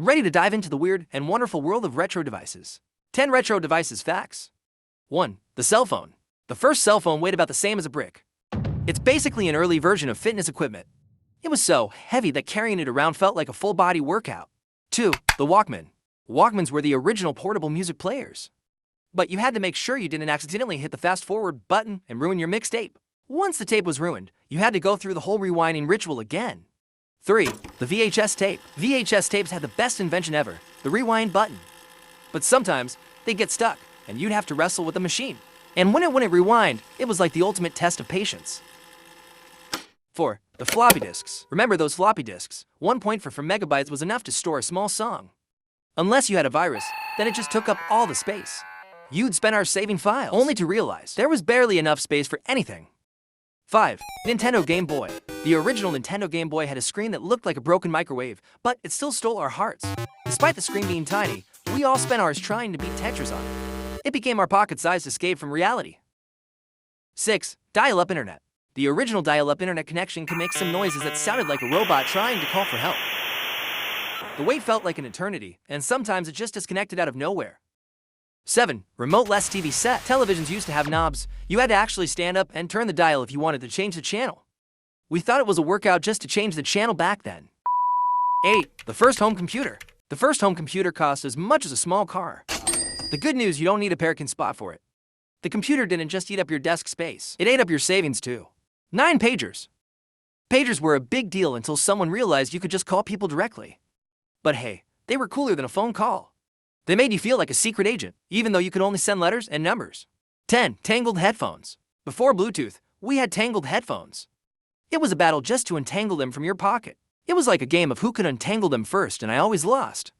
Ready to dive into the weird and wonderful world of retro devices. 10 retro devices facts. 1. The cell phone. The first cell phone weighed about the same as a brick. It's basically an early version of fitness equipment. It was so heavy that carrying it around felt like a full-body workout. 2. The Walkman. Walkmans were the original portable music players. But you had to make sure you didn't accidentally hit the fast-forward button and ruin your mixtape. Once the tape was ruined, you had to go through the whole rewinding ritual again. 3. The VHS tape. VHS tapes had the best invention ever, the rewind button. But sometimes, they'd get stuck, and you'd have to wrestle with the machine. And when it wouldn't rewind, it was like the ultimate test of patience. 4. The floppy disks. Remember those floppy disks? 1.4 megabytes was enough to store a small song. Unless you had a virus, then it just took up all the space. You'd spend hours saving files, only to realize there was barely enough space for anything. 5. Nintendo Game Boy. The original Nintendo Game Boy had a screen that looked like a broken microwave, but it still stole our hearts. Despite the screen being tiny, we all spent hours trying to beat Tetris on it. It became our pocket-sized escape from reality. 6. Dial-up internet. The original dial-up internet connection could make some noises that sounded like a robot trying to call for help. The wait felt like an eternity, and sometimes it just disconnected out of nowhere. 7. Remote-less TV set. Televisions used to have knobs. You had to actually stand up and turn the dial if you wanted to change the channel. We thought it was a workout just to change the channel back then. 8. The first home computer. The first home computer cost as much as a small car. The good news, you don't need a parking spot for it. The computer didn't just eat up your desk space, it ate up your savings too. 9. Pagers. Pagers were a big deal until someone realized you could just call people directly. But hey, they were cooler than a phone call. They made you feel like a secret agent, even though you could only send letters and numbers. 10. Tangled headphones. Before Bluetooth, we had tangled headphones. It was a battle just to untangle them from your pocket. It was like a game of who could untangle them first, and I always lost.